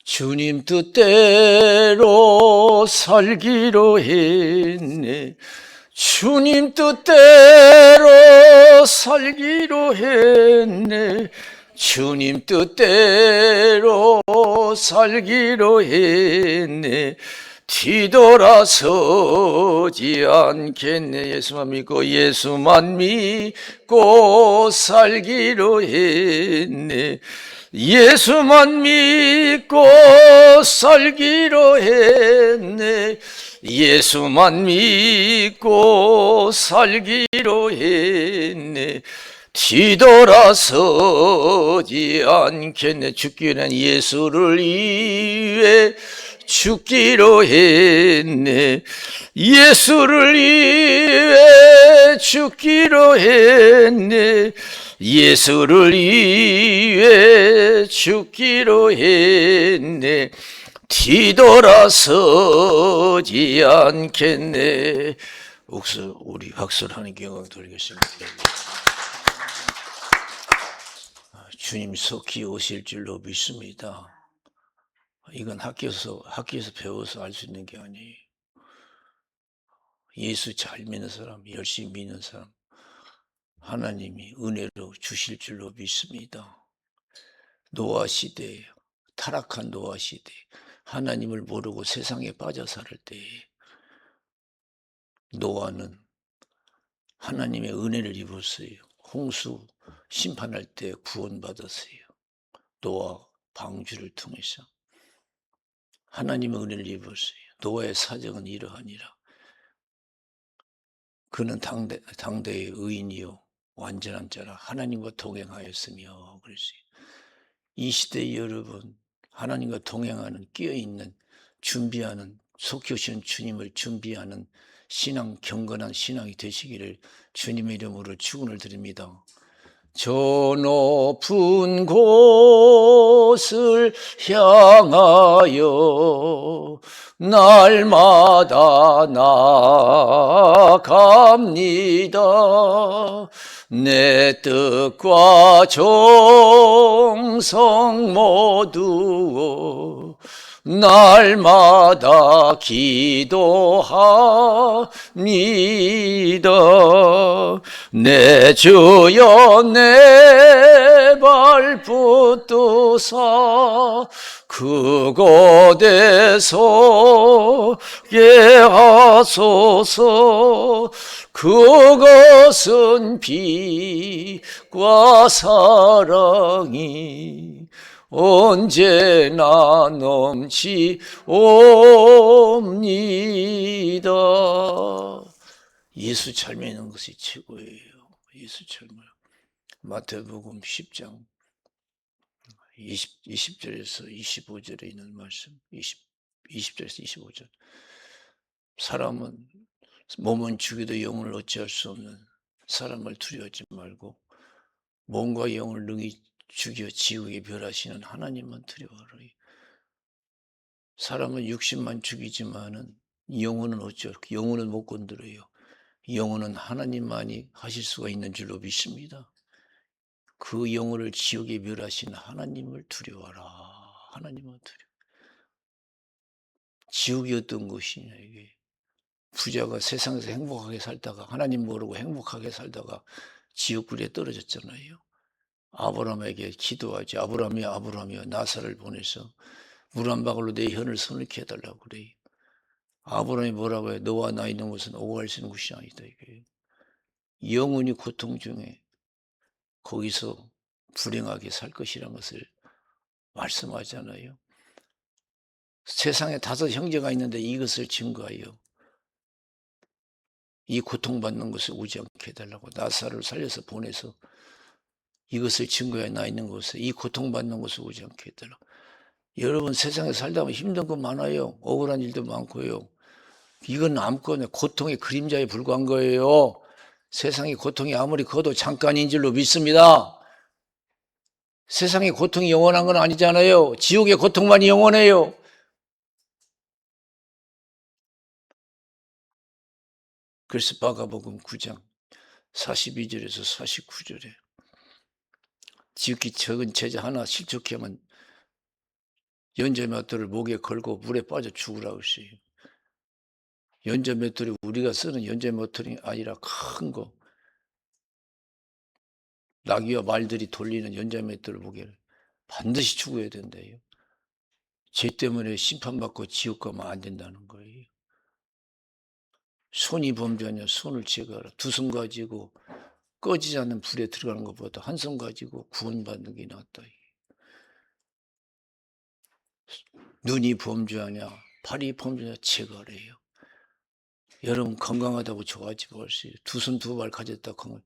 주님 뜻대로 살기로 했네. 주님 뜻대로 살기로 했네. 주님 뜻대로 살기로 했네. 뒤돌아서지 않겠네. 예수만 믿고 살기로 했네. 예수만 믿고 살기로 했네. 예수만 믿고 살기로 했네. 뒤돌아서지 않겠네. 죽기는 예수를 위해 죽기로 했네. 예수를 위해 죽기로 했네. 예수를 위해 죽기로 했네. 뒤돌아서지 않겠네. 우리 박수를 하는 경험 돌리겠습니다. 주님 속히 오실 줄로 믿습니다. 이건 학교에서 배워서 알 수 있는 게 아니에요. 예수 잘 믿는 사람, 열심히 믿는 사람, 하나님이 은혜로 주실 줄로 믿습니다. 노아 시대에, 타락한 노아 시대에 하나님을 모르고 세상에 빠져 살 때에 노아는 하나님의 은혜를 입었어요. 홍수 심판할 때 구원받았어요. 노아 방주를 통해서 하나님의 은혜를 입었어요. 노아의 사정은 이러하니라. 그는 당대의 의인이요 완전한 자라 하나님과 동행하였으며 그랬어요. 이 시대의 여러분, 하나님과 동행하는, 끼어있는, 준비하는, 속히 오시는 주님을 준비하는 신앙, 경건한 신앙이 되시기를 주님의 이름으로 축원을 드립니다. 저 높은 곳을 향하여 날마다 나아갑니다. 내 뜻과 정성 모두 날마다 기도합니다. 내 주여 내 발 붙드사 그곳에 서게 하소서. 그것은 빛과 사랑이 언제나 넘치옵니다. 예수 잘 믿는 것이 최고예요. 예수 잘 믿는. 마태복음 10장 20절에서 25절에 있는 말씀, 20절에서 25절. 사람은 몸은 죽여도 영혼을 어찌할 수 없는 사람을 두려워하지 말고 몸과 영혼을 능히 죽여 지옥에 멸하시는 하나님만 두려워하라. 사람은 육신만 죽이지만은 영혼은 영혼은 못 건드려요. 영혼은 하나님만이 하실 수가 있는 줄로 믿습니다. 그 영혼을 지옥에 멸하시는 하나님을 두려워하라. 하나님을 두려워. 지옥이 어떤 것이냐 이게. 부자가 세상에서 행복하게 살다가 하나님 모르고 행복하게 살다가 지옥불에 떨어졌잖아요. 아브라함에게 기도하지. 아브라함이여 나사를 보내서 물 한 방울로 내 혀를 서늘케 해달라고 그래요. 아브라함이 뭐라고 해요? 너와 나 있는 곳은 오갈 수 있는 곳이 아니다. 이게 영원히 고통 중에 거기서 불행하게 살 것이라는 것을 말씀하잖아요. 세상에 5 형제가 있는데 이것을 증거하여 이 고통받는 것을 오지 않게 해달라고 나사를 살려서 보내서 이것을 증거해 나 있는 곳에 이 고통받는 것을 오지 않게 해달라고. 여러분 세상에 살다 보면 힘든 거 많아요. 억울한 일도 많고요. 이건 아무거나 고통의 그림자에 불과한 거예요. 세상의 고통이 아무리 커도 잠깐인 줄로 믿습니다. 세상의 고통이 영원한 건 아니잖아요. 지옥의 고통만이 영원해요. 그래서 마가복음 9장 42절에서 49절에 지극히 적은 제자 하나 실족하면 연자맷돌을 목에 걸고 물에 빠져 죽으라고 했어요. 연자맷돌이 우리가 쓰는 연자맷돌이 아니라 큰 거, 나귀와 말들이 돌리는 연자맷돌을 목에 반드시 죽어야 된대요. 죄 때문에 심판받고 지옥 가면 안 된다는 거예요. 손이 범죄하냐 손을 제거하라. 두 손 가지고 꺼지지 않는 불에 들어가는 것보다 한 손 가지고 구원받는 게 낫다. 눈이 범죄하냐 팔이 범죄하냐 제거하래요. 여러분 건강하다고 좋아하지 마세요. 두 손 두 발 가졌다 하면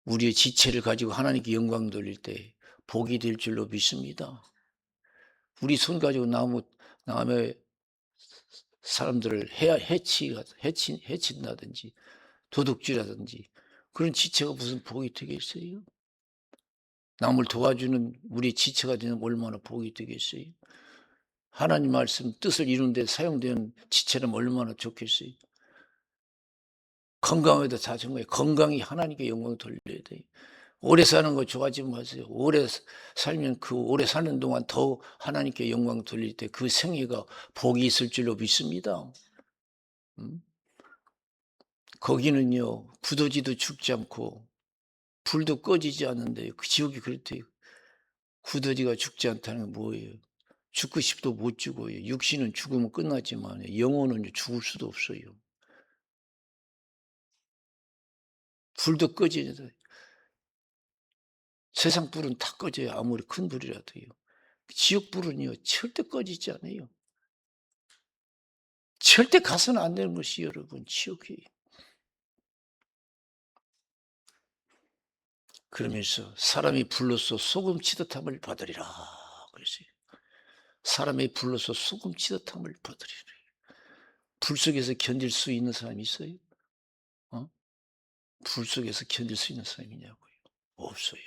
우리의 지체를 가지고 하나님께 영광 돌릴 때 복이 될 줄로 믿습니다. 우리 손 가지고 남의 사람들을 해친다든지 도둑질하든지 그런 지체가 무슨 복이 되겠어요? 남을 도와주는 우리 지체가 되는 얼마나 복이 되겠어요? 하나님 말씀 뜻을 이루는 데 사용되는 지체라면 얼마나 좋겠어요? 건강에도 자전거에 건강히 하나님께 영광을 돌려야 돼요. 오래 사는 거 좋아하지 마세요. 오래 살면 그 오래 사는 동안 더 하나님께 영광 돌릴 때 그 생애가 복이 있을 줄로 믿습니다. 거기는요 구더지도 죽지 않고 불도 꺼지지 않는데 그 지옥이 그렇대요. 구더지가 죽지 않다는 게 뭐예요? 죽고 싶도 못 죽어요. 육신은 죽으면 끝나지만 영혼은 죽을 수도 없어요. 불도 꺼지지. 세상 불은 다 꺼져요. 아무리 큰 불이라도요. 지옥 불은요 절대 꺼지지 않아요. 절대 가서는 안 되는 것이 여러분 지옥이. 그러면서 사람이 불로서 소금 치듯함을 받으리라 그랬어요. 사람이 불로서 소금 치듯함을 받으리라. 불 속에서 견딜 수 있는 사람이 있어요? 불 속에서 견딜 수 있는 사람이 있냐고요? 없어요.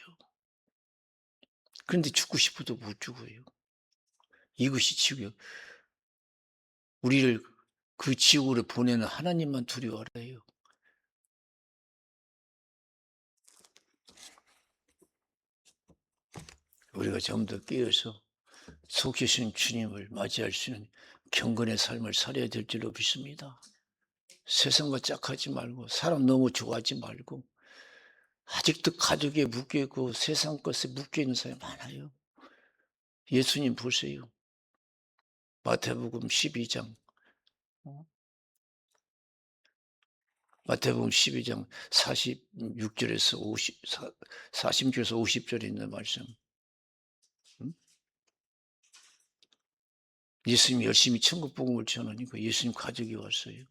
그런데 죽고 싶어도 못 죽어요. 이것이 지옥이요. 우리를 그 지옥으로 보내는 하나님만 두려워하래요. 우리가 좀 더 깨어서 속죄신 주님을 맞이할 수 있는 경건의 삶을 살아야 될 줄로 믿습니다. 세상과 짝하지 말고 사람 너무 좋아하지 말고 아직도 가족에 묶여있고 세상 것에 묶여있는 사람이 많아요. 예수님 보세요. 마태복음 12장 마태복음 12장 46절에서 40절에서 50절에 있는 말씀. 예수님이 열심히 천국복음을 전하니까 예수님 가족이 왔어요.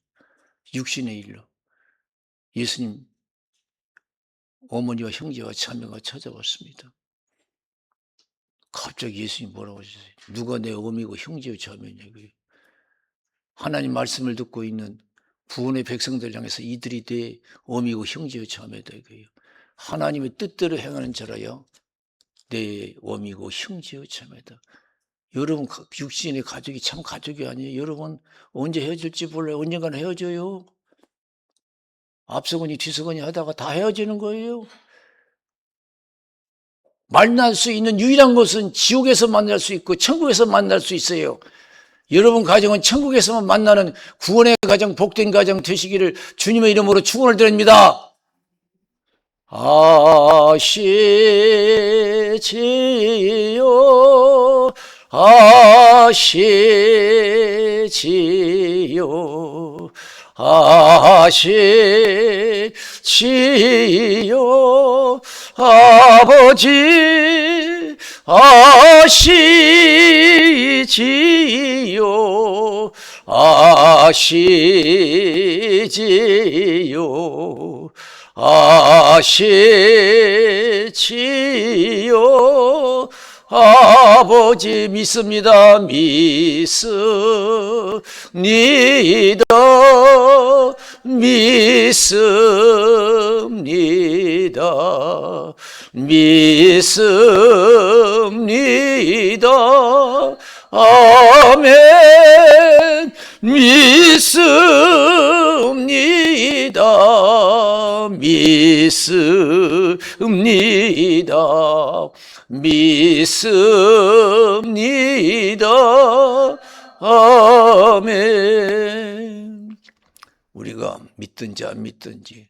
육신의 일로. 예수님 어머니와 형제와 자매가 찾아왔습니다. 갑자기 예수님이 뭐라고 하셨어요? 누가 내 어미고 형제와 자매냐고요. 하나님 말씀을 듣고 있는 구원의 백성들 향해서 이들이 내 어미고 형제와 자매다 이거예요. 하나님의 뜻대로 행하는 자라야 내 어미고 형제와 자매다. 여러분 육신의 가족이 참 가족이 아니에요. 여러분 언제 헤어질지 몰라요. 언젠가는 헤어져요. 앞서거니 뒤서거니 하다가 다 헤어지는 거예요. 만날 수 있는 유일한 것은 지옥에서 만날 수 있고 천국에서 만날 수 있어요. 여러분 가정은 천국에서만 만나는 구원의 가정, 복된 가정 되시기를 주님의 이름으로 축원을 드립니다. 아시지요 아시지요 아시지요 아버지 아시지요 아시지요 아시지요 아버지 믿습니다. 믿습니다. 믿습니다. 믿습니다. 아멘. 믿습니다. 믿습니다. 믿습니다. 아멘. 우리가 믿든지 안 믿든지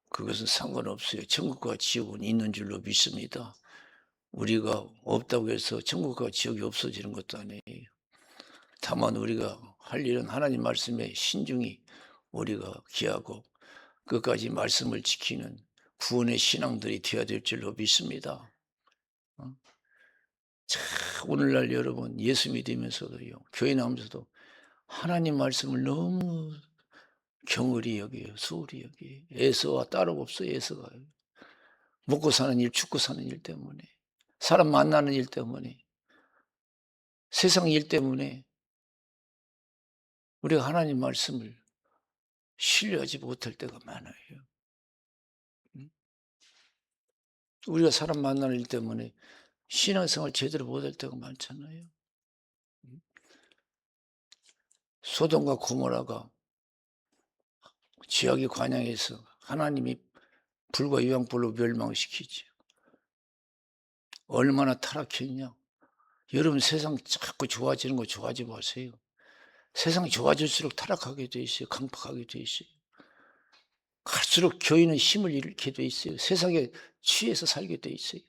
그것은 상관없어요. 천국과 지옥은 있는 줄로 믿습니다. 우리가 없다고 해서 천국과 지옥이 없어지는 것도 아니에요. 다만 우리가 할 일은 하나님 말씀에 신중히 우리가 기하고 끝까지 말씀을 지키는 구원의 신앙들이 되어야 될 줄로 믿습니다. 자, 오늘날 여러분 예수 믿으면서도요, 교회 나오면서도 하나님 말씀을 너무 경을이 여겨요. 소홀히 여겨요. 애서와 따로 없어요. 애서가 먹고 사는 일, 죽고 사는 일 때문에, 사람 만나는 일 때문에, 세상 일 때문에 우리가 하나님 말씀을 신뢰하지 못할 때가 많아요. 우리가 사람 만나는 일 때문에 신앙생활 제대로 못할 때가 많잖아요. 소돔과 고모라가 지하기 관양에서 하나님이 불과 유황불로 멸망시키죠. 얼마나 타락했냐. 여러분 세상 자꾸 좋아지는 거 좋아하지 마세요. 세상이 좋아질수록 타락하게 돼 있어요. 강팍하게 돼 있어요. 갈수록 교인은 힘을 잃게 돼 있어요. 세상에 취해서 살게 돼 있어요.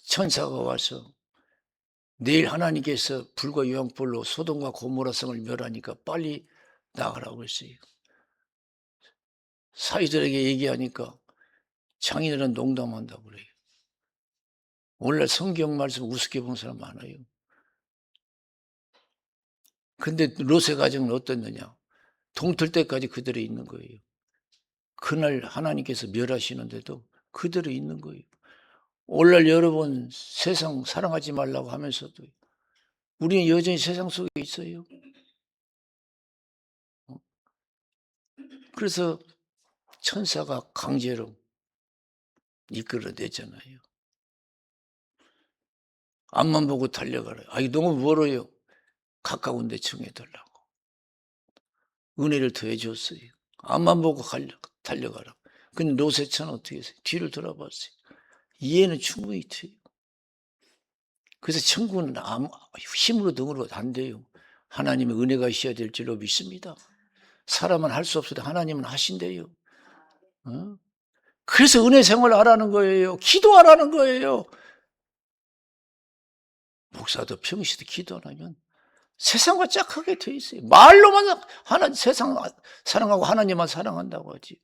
천사가 와서 내일 하나님께서 불과 유황불로 소돔과 고모라 성을 멸하니까 빨리 나가라고 했어요. 사위들에게 얘기하니까 장인들은 농담한다고 그래요. 오늘날 성경 말씀 우습게 본 사람 많아요. 근데 롯의 가정은 어땠느냐? 동틀 때까지 그대로 있는 거예요. 그날 하나님께서 멸하시는데도 그대로 있는 거예요. 오늘날 여러분 세상 사랑하지 말라고 하면서도 우리는 여전히 세상 속에 있어요. 그래서 천사가 강제로 이끌어내잖아요. 앞만 보고 달려가라. 아이 너무 멀어요. 가까운 데 청해달라고. 은혜를 더해줬어요. 앞만 보고 달려가라. 근데 롯의 차는 어떻게 했어요? 뒤를 돌아봤어요. 이해는 충분히 돼요. 그래서 천국은 힘으로 등으로 안 돼요. 하나님의 은혜가 있어야 될 줄로 믿습니다. 사람은 할 수 없어도 하나님은 하신대요. 그래서 은혜 생활을 하라는 거예요. 기도하라는 거예요. 목사도 평시도 기도 안 하면 세상과 짝하게 돼 있어요. 말로만 세상 사랑하고 하나님만 사랑한다고 하지.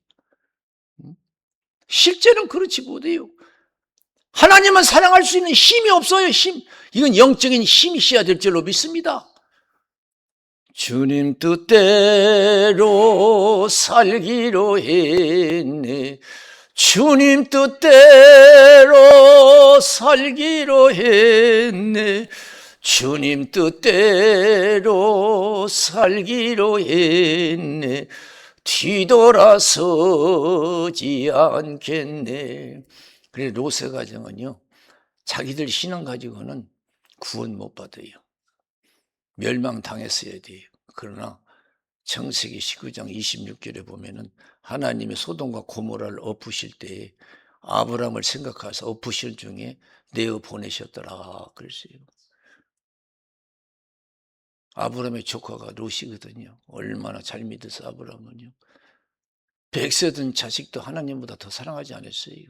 실제는 그렇지 못해요. 하나님만 사랑할 수 있는 힘이 없어요. 힘. 이건 영적인 힘이 있어야 될 줄로 믿습니다. 주님 뜻대로 살기로 했네. 주님 뜻대로 살기로 했네. 주님 뜻대로 살기로 했네. 뒤돌아서지 않겠네. 그래 롯의 가정은요, 자기들 신앙 가지고는 구원 못 받아요. 멸망당했어야 돼요. 그러나 창세기 19장 26절에 보면은 하나님이 소돔과 고모라를 엎으실 때에 아브라함을 생각하셔서 엎으실 중에 내어 보내셨더라 그랬어요. 아브라함의 조카가 롯이거든요. 얼마나 잘 믿어서 아브라함은요. 백세든 자식도 하나님보다 더 사랑하지 않았어요.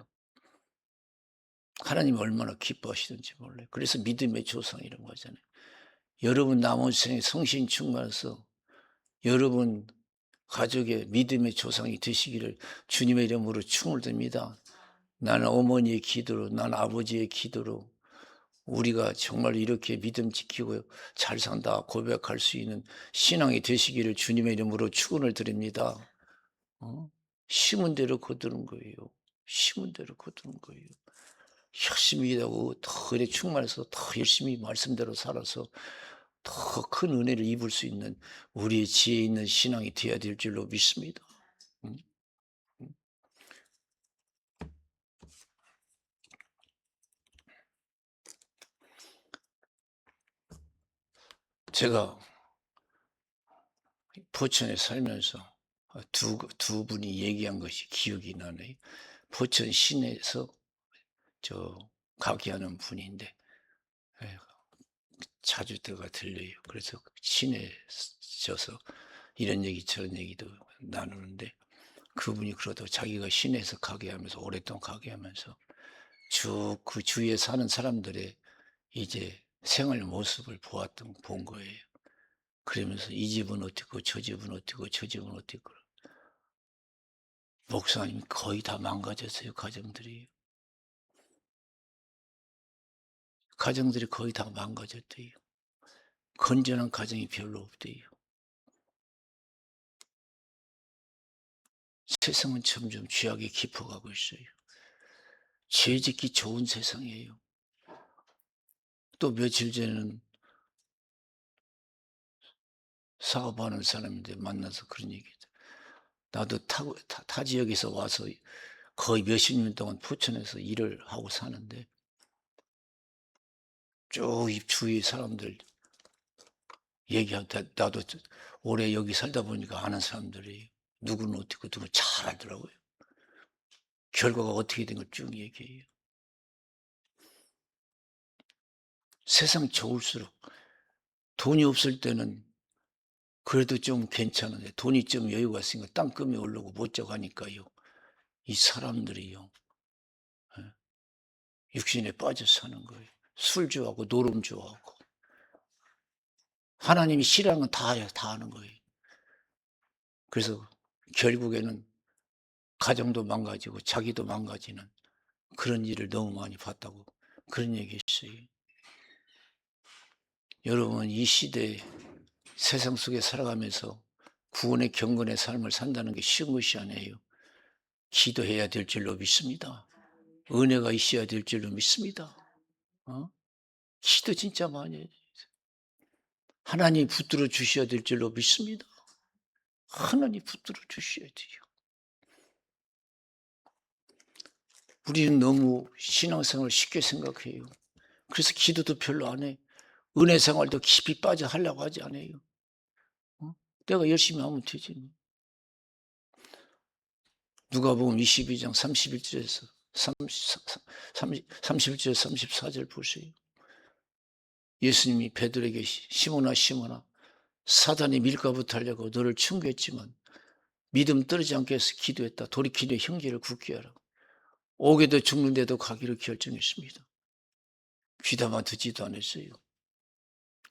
하나님이 얼마나 기뻐하시는지 몰라요. 그래서 믿음의 조상이라고 하잖아요. 여러분 남은 생에 성신 충만해서 여러분 가족의 믿음의 조상이 되시기를 주님의 이름으로 충을 듭니다. 나는 어머니의 기도로, 난 아버지의 기도로 우리가 정말 이렇게 믿음 지키고 잘 산다 고백할 수 있는 신앙이 되시기를 주님의 이름으로 축원을 드립니다. 심은 대로 거두는 거예요. 심은 대로 거두는 거예요. 열심히 일하고 더 은혜 충만해서 더 열심히 말씀대로 살아서 더 큰 은혜를 입을 수 있는 우리의 지혜 있는 신앙이 되어야 될 줄로 믿습니다. 제가 포천에 살면서 두 분이 얘기한 것이 기억이 나네요. 포천 시내에서 가게 하는 분인데 예, 자주 들려요. 그래서 시내에 져서 이런 얘기 저런 얘기도 나누는데 그분이 그러다 자기가 시내에서 가게 하면서 오랫동안 가게 하면서 쭉 그 주위에 사는 사람들의 이제 생활 모습을 본 거예요. 그러면서 이 집은 어떻고 저 집은 어떻고 저 집은 어떻고 목사님이 거의 다 망가졌어요. 가정들이 거의 다 망가졌대요. 건전한 가정이 별로 없대요. 세상은 점점 죄악에 깊어가고 있어요. 죄 짓기 좋은 세상이에요. 또 며칠 전에는 사업하는 사람인데 만나서 그런 얘기했죠. 나도 타 지역에서 와서 거의 몇십 년 동안 포천에서 일을 하고 사는데 쭉 이 주위 사람들 얘기하다 나도 오래 여기 살다 보니까 아는 사람들이 누구는 어떻고 누구는 잘 알더라고요. 결과가 어떻게 된 걸 쭉 얘기해요. 세상 좋을수록 돈이 없을 때는 그래도 좀 괜찮은데 돈이 좀 여유가 있으니까 땅끝에 오르고 못 져가니까요. 이 사람들이요. 예, 육신에 빠져 사는 거예요. 술 좋아하고 노름 좋아하고 하나님이 싫어하는 건 다 하는 거예요. 그래서 결국에는 가정도 망가지고 자기도 망가지는 그런 일을 너무 많이 봤다고 그런 얘기 했어요. 여러분 이 시대에 세상 속에 살아가면서 구원의 경건의 삶을 산다는 게 쉬운 것이 아니에요. 기도해야 될 줄로 믿습니다. 은혜가 있어야 될 줄로 믿습니다. 기도 진짜 많이 해요. 하나님 붙들어 주셔야 될 줄로 믿습니다. 하나님 붙들어 주셔야 돼요. 우리는 너무 신앙생활을 쉽게 생각해요. 그래서 기도도 별로 안 해. 은혜 생활도 깊이 빠져 하려고 하지 않아요. 내가 열심히 하면 되지. 누가복음 22장 31절에서 31절 34절 보세요. 예수님이 베드로에게 시몬아 사단이 밀가부터 하려고 너를 충고했지만 믿음 떨어지지 않게 해서 기도했다. 돌이키려 형제를 굳게 하라. 오게도 죽는데도 가기로 결정했습니다. 귀담아 듣지도 않았어요.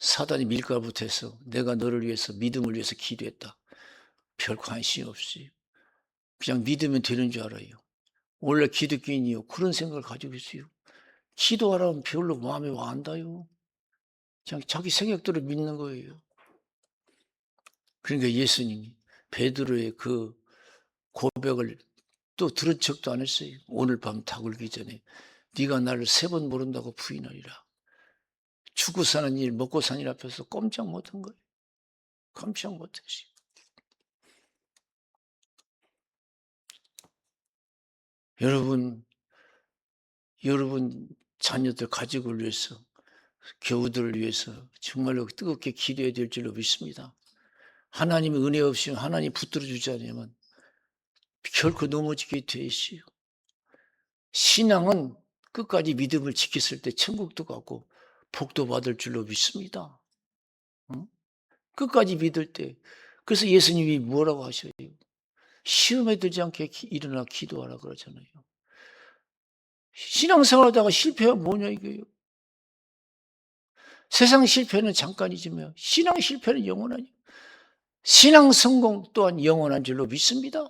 사단이 밀가부터 해서 내가 너를 위해서 믿음을 위해서 기도했다. 별 관심이 없어요. 그냥 믿으면 되는 줄 알아요. 원래 기독교인이요. 그런 생각을 가지고 있어요. 기도하라면 별로 마음에 와 안 닿아요. 그냥 자기 생각대로 믿는 거예요. 그러니까 예수님이 베드로의 그 고백을 또 들은 척도 안 했어요. 오늘 밤 다 굴기 전에 네가 나를 3번 모른다고 부인하리라. 죽고 사는 일, 먹고 사는 일 앞에서 꼼짝 못한 거예요. 깜짝 못했어요. 여러분 자녀들 가족을 위해서 교우들을 위해서 정말로 뜨겁게 기도해야 될 줄로 믿습니다. 하나님의 은혜 없이는 하나님 붙들어 주지 않으면 결코 넘어지게 돼 있어요. 신앙은 끝까지 믿음을 지켰을 때 천국도 가고 복도 받을 줄로 믿습니다. 끝까지 믿을 때. 그래서 예수님이 뭐라고 하셔요? 시험에 들지 않게 일어나 기도하라 그러잖아요. 신앙생활하다가 실패하면 뭐냐 이거예요. 세상 실패는 잠깐이지만 신앙 실패는 영원하니. 신앙 성공 또한 영원한 줄로 믿습니다.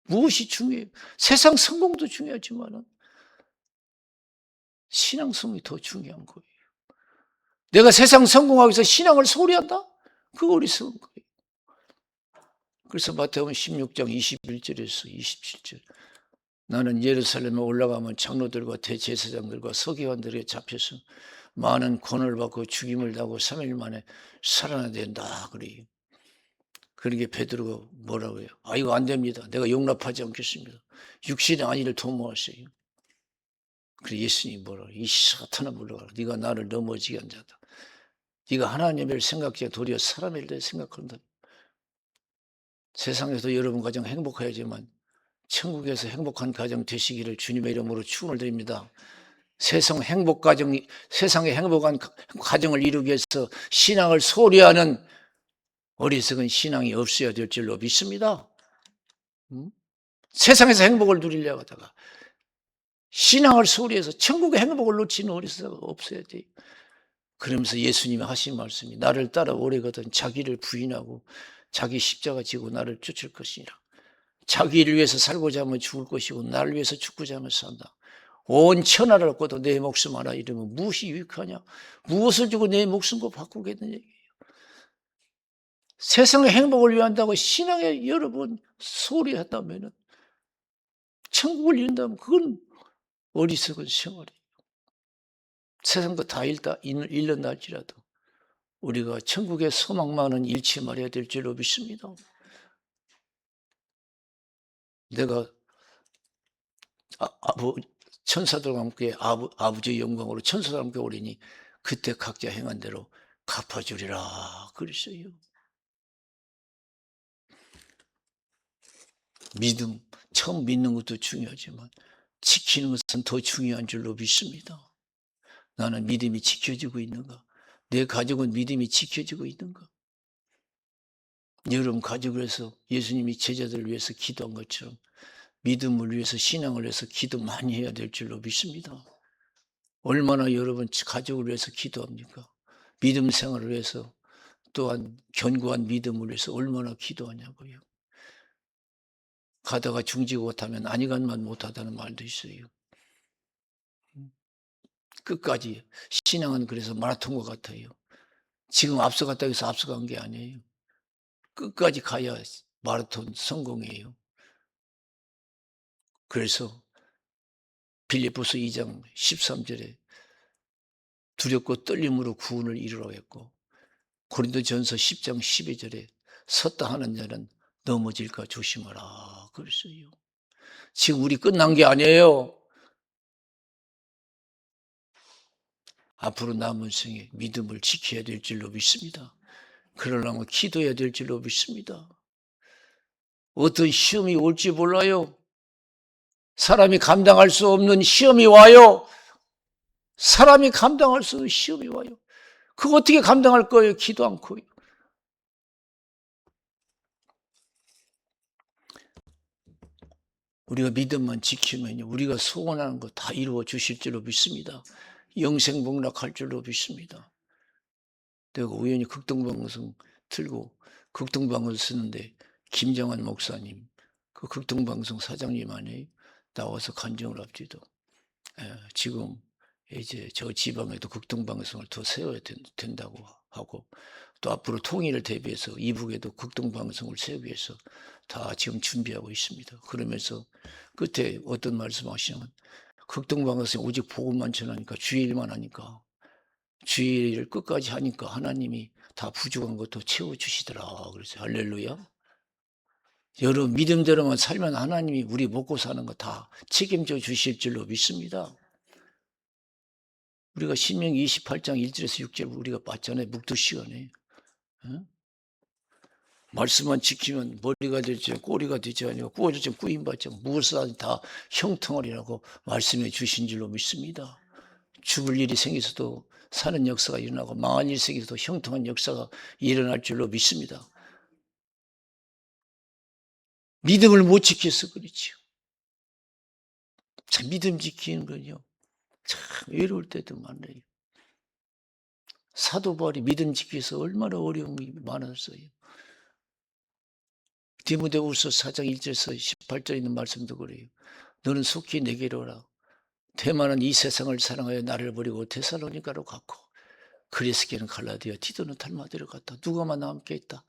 무엇이 중요해요? 세상 성공도 중요하지만 신앙 성공이 더 중요한 거예요. 내가 세상 성공하기 위해서 신앙을 소홀히 한다? 그거 어리석은 거예요. 그래서 마태복음 16장 21절에서 27절 나는 예루살렘에 올라가면 장로들과 대제사장들과 서기관들에게 잡혀서 많은 권을 받고 죽임을 당하고 3일 만에 살아나야 된다 그래요. 그러게 베드로가 뭐라고 해요? 이거 안 됩니다. 내가 용납하지 않겠습니다. 육신의 안위를 도모하세요. 그래 예수님이 뭐라고 해요? 이 사탄아 물러가라. 네가 나를 넘어지게 한 자다. 네가 하나님을 생각해 도리어 사람을 생각한다. 세상에서 여러분 가정 행복해야지만 천국에서 행복한 가정 되시기를 주님의 이름으로 축원을 드립니다. 세상의 행복한 가정을 이루기 위해서 신앙을 소홀히 하는 어리석은 신앙이 없어야 될 줄로 믿습니다. 세상에서 행복을 누리려고 하다가 신앙을 소홀히 해서 천국의 행복을 놓치는 어리석은 없어야 돼요. 그러면서 예수님이 하신 말씀이 나를 따라오려거든 자기를 부인하고 자기 십자가 지고 나를 쫓을 것이니라. 자기를 위해서 살고자 하면 죽을 것이고 나를 위해서 죽고자 하면 산다. 온 천하를 얻고도 내 목숨 하나 잃으면 무엇이 유익하냐? 무엇을 주고 내 목숨과 바꾸겠느냐? 세상의 행복을 위한다고 신앙에 여러 번 소홀히 했다면 천국을 잃는다면 그건 어리석은 생활이에요. 세상 거 다 잃는다 할지라도 우리가 천국의 소망만은 잃지 말아야 될 줄로 믿습니다. 내가 천사들과 함께 아버지의 영광으로 천사들과 함께 오리니 그때 각자 행한 대로 갚아주리라 그랬어요. 믿음, 처음 믿는 것도 중요하지만 지키는 것은 더 중요한 줄로 믿습니다. 나는 믿음이 지켜지고 있는가? 내 가족은 믿음이 지켜지고 있는가? 여러분 가족을 위해서 예수님이 제자들을 위해서 기도한 것처럼 믿음을 위해서 신앙을 위해서 기도 많이 해야 될 줄로 믿습니다. 얼마나 여러분 가족을 위해서 기도합니까? 믿음 생활을 위해서 또한 견고한 믿음을 위해서 얼마나 기도하냐고요. 가다가 중지고 못하면 아니간만 못하다는 말도 있어요. 끝까지 신앙은 그래서 마라톤과 같아요. 지금 앞서갔다 해서 앞서간 게 아니에요. 끝까지 가야 마라톤 성공이에요. 그래서 빌립보서 2장 13절에 두렵고 떨림으로 구원을 이루라고 했고 고린도전서 10장 12절에 섰다 하는 자는 넘어질까 조심하라 그랬어요. 지금 우리 끝난 게 아니에요. 앞으로 남은 생에 믿음을 지켜야 될 줄로 믿습니다. 그러려면 기도해야 될 줄로 믿습니다. 어떤 시험이 올지 몰라요. 사람이 감당할 수 없는 시험이 와요. 사람이 감당할 수 없는 시험이 와요. 그거 어떻게 감당할 거예요? 기도 않고요. 우리가 믿음만 지키면 우리가 소원하는 거 다 이루어 주실 줄로 믿습니다. 영생복락할 줄로 믿습니다. 내가 우연히 극동방송 틀고 극동방송을 쓰는데 김정환 목사님 그 극동방송 사장님 안에 나와서 간증을 합디도 지금 이제 저 지방에도 극동방송을 더 세워야 된다고 하고 또 앞으로 통일을 대비해서 이북에도 극동방송을 세우기 위해서 다 지금 준비하고 있습니다. 그러면서 끝에 어떤 말씀하시냐면 극동방송이 오직 복음만 전하니까 주일만 하니까 주일을 끝까지 하니까 하나님이 다 부족한 것도 채워주시더라. 그래서 할렐루야. 여러분 믿음대로만 살면 하나님이 우리 먹고 사는 거 다 책임져 주실 줄로 믿습니다. 우리가 신명기 28장 1절에서 6절 우리가 봤잖아요. 묵도 시간에. 말씀만 지키면 머리가 되지 꼬리가 되지 아니고 꾸어졌지 꾸임받지 무엇을 하든 다 형통하리라고 말씀해 주신 줄로 믿습니다. 죽을 일이 생겨서도 사는 역사가 일어나고 망할 일이 생겨서도 형통한 역사가 일어날 줄로 믿습니다. 믿음을 못 지켜서 그렇지요. 참 믿음 지키는 건요. 참 외로울 때도 많아요. 사도 바울이 믿음 지키기 위해서 얼마나 어려움이 많았어요. 디모데후서 4장 1절에서 18절에 있는 말씀도 그래요. 너는 속히 내게로 오라. 대만은 이 세상을 사랑하여 나를 버리고 데살로니가로 갔고 그리스께는 갈라디아 티도는 달마디로 갔다. 누가만 나와 함께 있다.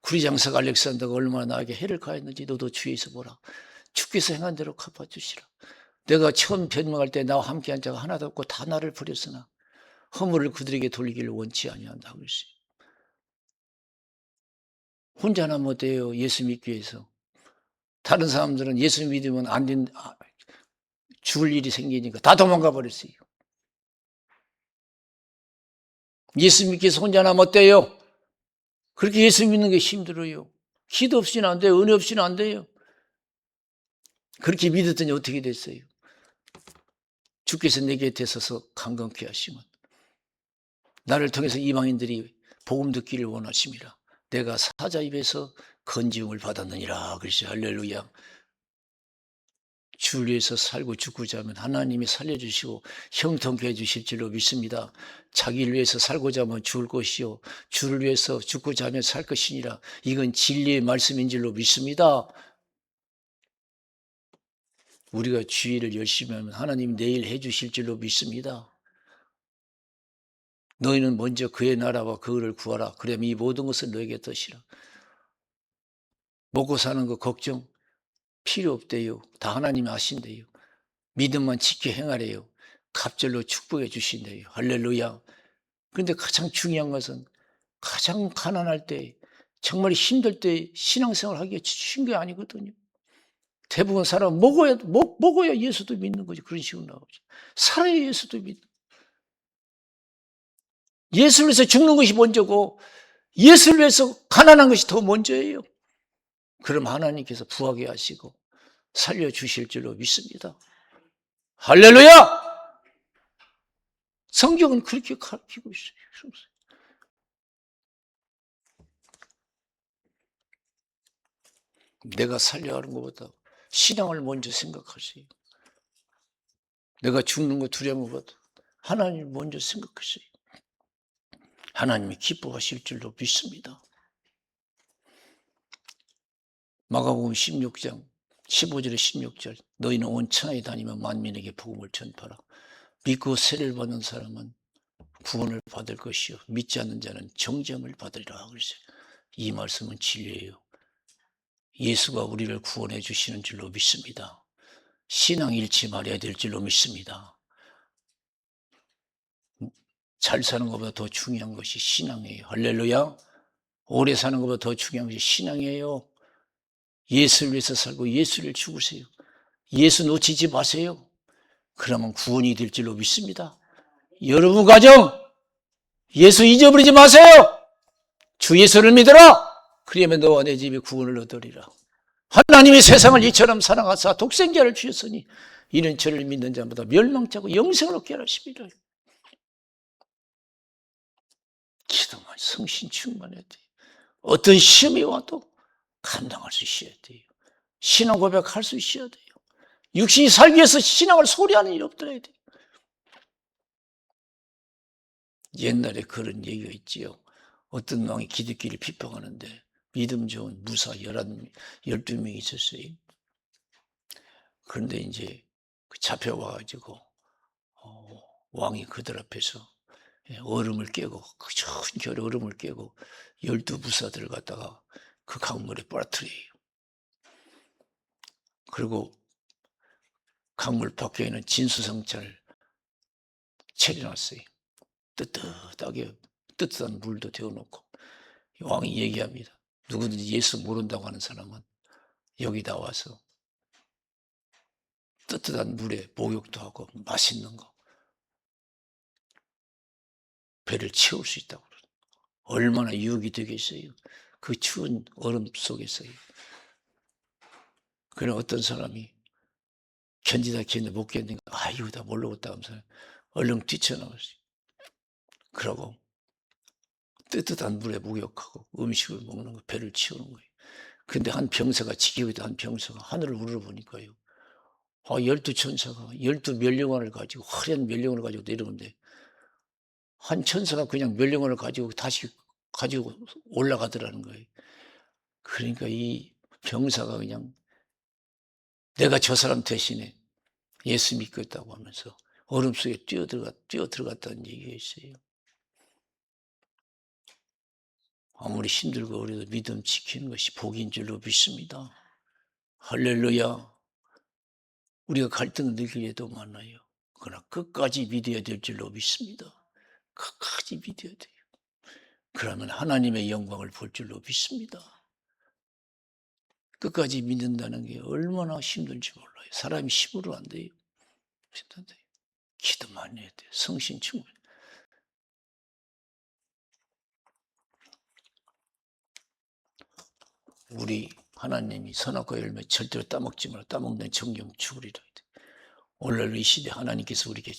구리장사가 알렉산더가 얼마나 나에게 해를 가했는지 너도 주의해서 보라. 주께서 행한 대로 갚아주시라. 내가 처음 변명할 때 나와 함께한 자가 하나도 없고 다 나를 버렸으나 허물을 그들에게 돌리기를 원치 아니한다 그랬어요. 혼자 나면 어때요? 예수 믿기 위해서. 다른 사람들은 예수 믿으면 안 된다. 죽을 일이 생기니까 다 도망가 버렸어요. 예수 믿기 위해서 혼자 나면 어때요? 그렇게 예수 믿는 게 힘들어요. 기도 없이는 안 돼요. 은혜 없이는 안 돼요. 그렇게 믿었더니 어떻게 됐어요? 주께서 내 곁에 서서 강건케 하시면 나를 통해서 이방인들이 복음 듣기를 원하심이라. 내가 사자 입에서 건지움을 받았느니라. 그러시 할렐루야. 주를 위해서 살고 죽고자 하면 하나님이 살려주시고 형통케 해주실 줄로 믿습니다. 자기를 위해서 살고자 하면 죽을 것이요 주를 위해서 죽고자 하면 살 것이니라. 이건 진리의 말씀인 줄로 믿습니다. 우리가 주의를 열심히 하면 하나님 내일 해주실 줄로 믿습니다. 너희는 먼저 그의 나라와 그를 구하라. 그러면 이 모든 것을 너에게 더시라. 먹고 사는 거 걱정 필요 없대요. 다 하나님이 아신대요. 믿음만 지켜 행하래요. 갑절로 축복해 주신대요. 할렐루야. 그런데 가장 중요한 것은 가장 가난할 때, 정말 힘들 때 신앙생활 하기가 쉬운 게 아니거든요. 대부분 사람은 먹어야 예수도 믿는 거지. 그런 식으로 나오죠. 살아야 예수도 믿는. 예수를 위해서 죽는 것이 먼저고 예수를 위해서 가난한 것이 더 먼저예요. 그럼 하나님께서 부하게 하시고 살려주실 줄로 믿습니다. 할렐루야! 성경은 그렇게 가르치고 있어요. 내가 살려 하는 것보다 신앙을 먼저 생각하세요. 내가 죽는 거 두려운 것보다 하나님을 먼저 생각하세요. 하나님이 기뻐하실 줄로 믿습니다. 마가복음 16장 15절에 16절 너희는 온 천하에 다니며 만민에게 복음을 전파하라. 믿고 세례를 받는 사람은 구원을 받을 것이요 믿지 않는 자는 정죄함을 받으리라. 그랬어요. 이 말씀은 진리예요. 예수가 우리를 구원해 주시는 줄로 믿습니다. 신앙 잃지 말아야 될 줄로 믿습니다. 잘 사는 것보다 더 중요한 것이 신앙이에요. 할렐루야. 오래 사는 것보다 더 중요한 것이 신앙이에요. 예수를 위해서 살고 예수를 죽으세요. 예수 놓치지 마세요. 그러면 구원이 될 줄로 믿습니다. 여러분 가정 예수 잊어버리지 마세요. 주 예수를 믿어라. 그러면 너와 내 집이 구원을 얻으리라. 하나님이 세상을 이처럼 사랑하사 독생자를 주셨으니 이는 저를 믿는 자마다 멸망치 않고 영생을 얻게 하십니다. 기도만 성신 충만해야 돼요. 어떤 시험이 와도 감당할 수 있어야 돼요. 신앙 고백할 수 있어야 돼요. 육신이 살기 위해서 신앙을 소리하는 일이 없더라야 돼요. 옛날에 그런 얘기가 있지요. 어떤 왕이 기득기를 비평하는데 믿음 좋은 무사 12명이 있었어요. 그런데 이제 잡혀와가지고 왕이 그들 앞에서 얼음을 깨고 그 전 겨울에 얼음을 깨고 12부사들을 갖다가 그 강물에 빨아들여요. 그리고 강물 밖에 있는 진수성찬을 차려놨어요. 뜨뜻한 물도 데워놓고 왕이 얘기합니다. 누구든지 예수 모른다고 하는 사람은 여기 나와서 뜨뜻한 물에 목욕도 하고 맛있는 거 배를 채울 수 있다고 그러죠. 얼마나 유혹이 되겠어요. 그 추운 얼음 속에서요. 그런 어떤 사람이 견디다 못 견디니까 이거 다 모르겠다 하면서 얼른 뛰쳐나왔어요. 그러고 뜨뜻한 물에 목욕하고 음식을 먹는 거 배를 채우는 거예요. 근데 한 병사가 지키고 있던 한 병사가 하늘을 우러보니까요. 12천사가 12멸령관을 가지고 화려한 멸령관을 가지고 내려오는데 한 천사가 그냥 멸령관을 가지고 다시 가지고 올라가더라는 거예요. 그러니까 이 병사가 그냥 내가 저 사람 대신에 예수 믿겠다고 하면서 얼음 속에 뛰어 들어갔다는 얘기가 있어요. 아무리 힘들고 어려도 믿음 지키는 것이 복인 줄로 믿습니다. 할렐루야. 우리가 갈등을 느낄 때도 많아요. 그러나 끝까지 믿어야 될 줄로 믿습니다. 끝까지 믿어야 돼요. 그러면 하나님의 영광을 볼 줄로 믿습니다. 끝까지 믿는다는 게 얼마나 힘든지 몰라요. 사람이 힘으로 안 돼요. 기도 많이 해야 돼요. 성신 충만. 우리 하나님이 선악과 열매 절대로 따먹지 마라. 따먹는 정령 죽으리라. 오늘날 이 시대 하나님께서 우리에게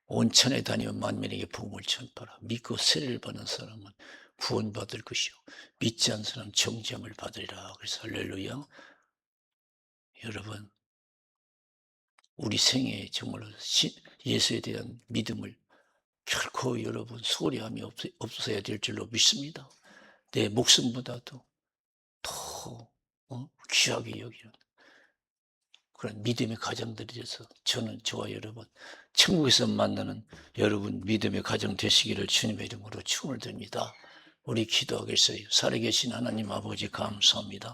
온천에 다니며 만민에게 복음을 전파라. 믿고 세례를 받는 사람은 구원받을 것이요 믿지 않는 사람은 정죄함을 받으리라. 그래서 할렐루야. 여러분 우리 생애에 정말로 예수에 대한 믿음을 결코 여러분 소홀히함이 없어야 될 줄로 믿습니다. 내 목숨보다도 더 귀하게 여기는 그런 믿음의 가정들이 돼서 저는 저와 여러분 천국에서 만나는 여러분 믿음의 가정 되시기를 주님의 이름으로 축원을 드립니다. 우리 기도하겠어요. 살아계신 하나님 아버지 감사합니다.